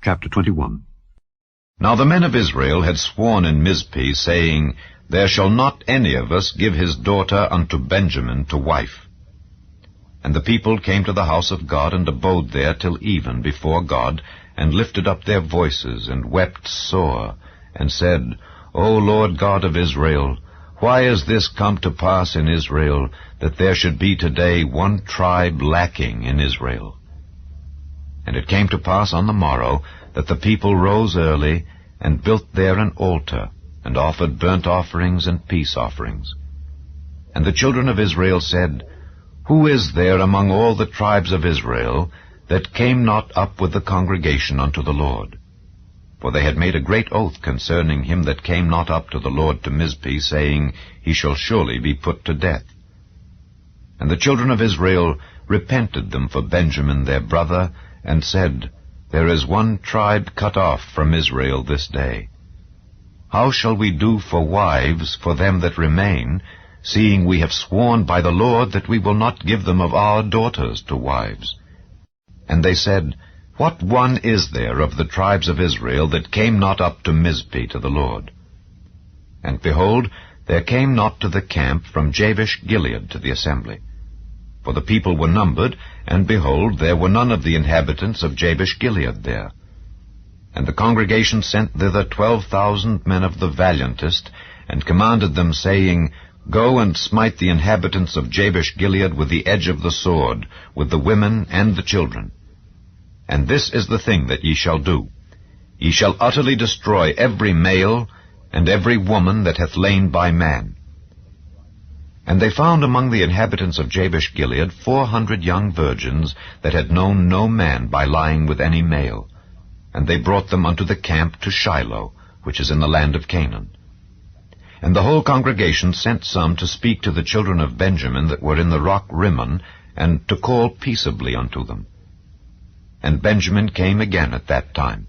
Chapter 21. Now the men of Israel had sworn in Mizpeh, saying, There shall not any of us give his daughter unto Benjamin to wife. And the people came to the house of God, and abode there till even before God, and lifted up their voices, and wept sore, and said, O Lord God of Israel, why is this come to pass in Israel, that there should be today one tribe lacking in Israel? And it came to pass on the morrow, that the people rose early, and built there an altar, and offered burnt offerings and peace offerings. And the children of Israel said, Who is there among all the tribes of Israel that came not up with the congregation unto the Lord? For they had made a great oath concerning him that came not up to the Lord to Mizpeh, saying, He shall surely be put to death. And the children of Israel repented them for Benjamin their brother, and said, There is one tribe cut off from Israel this day. How shall we do for wives for them that remain, seeing we have sworn by the Lord that we will not give them of our daughters to wives? And they said, What one is there of the tribes of Israel that came not up to Mizpeh to the Lord? And behold, there came not to the camp from Jabesh Gilead to the assembly. For the people were numbered, and behold, there were none of the inhabitants of Jabesh Gilead there. And the congregation sent thither 12,000 men of the valiantest, and commanded them, saying, Go and smite the inhabitants of Jabesh Gilead with the edge of the sword, with the women and the children. And this is the thing that ye shall do. Ye shall utterly destroy every male, and every woman that hath lain by man. And they found among the inhabitants of Jabesh Gilead 400 young virgins that had known no man by lying with any male. And they brought them unto the camp to Shiloh, which is in the land of Canaan. And the whole congregation sent some to speak to the children of Benjamin that were in the rock Rimmon, and to call peaceably unto them. And Benjamin came again at that time,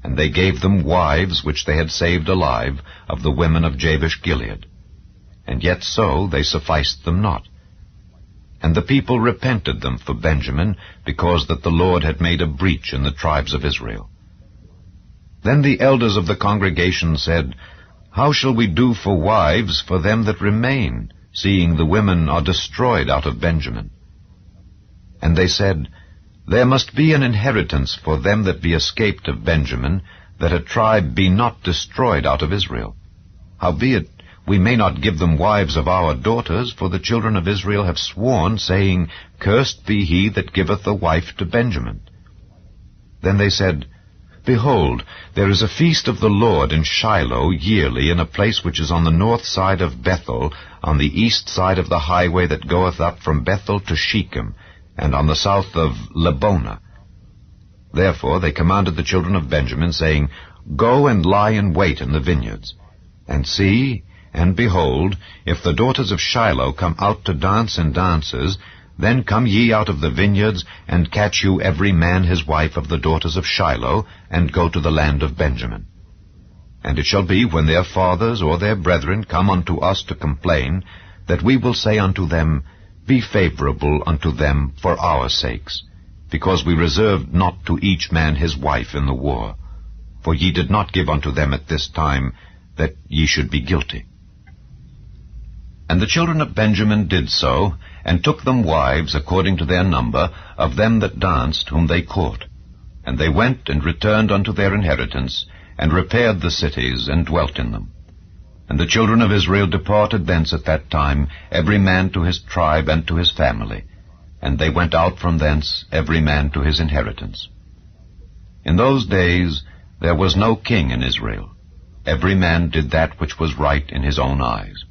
and they gave them wives which they had saved alive of the women of Jabesh Gilead. And yet so they sufficed them not. And the people repented them for Benjamin, because that the Lord had made a breach in the tribes of Israel. Then the elders of the congregation said, How shall we do for wives for them that remain, seeing the women are destroyed out of Benjamin? And they said, There must be an inheritance for them that be escaped of Benjamin, that a tribe be not destroyed out of Israel. Howbeit, we may not give them wives of our daughters, for the children of Israel have sworn, saying, Cursed be he that giveth a wife to Benjamin. Then they said, Behold, there is a feast of the Lord in Shiloh yearly, in a place which is on the north side of Bethel, on the east side of the highway that goeth up from Bethel to Shechem, and on the south of Lebonah. Therefore they commanded the children of Benjamin, saying, Go and lie in wait in the vineyards. And see, and behold, if the daughters of Shiloh come out to dance in dances, then come ye out of the vineyards, and catch you every man his wife of the daughters of Shiloh, and go to the land of Benjamin. And it shall be, when their fathers or their brethren come unto us to complain, that we will say unto them, Be favorable unto them for our sakes, because we reserved not to each man his wife in the war. For ye did not give unto them at this time, that ye should be guilty. And the children of Benjamin did so, and took them wives according to their number, of them that danced, whom they caught. And they went and returned unto their inheritance, and repaired the cities, and dwelt in them. And the children of Israel departed thence at that time, every man to his tribe and to his family. And they went out from thence, every man to his inheritance. In those days there was no king in Israel. Every man did that which was right in his own eyes.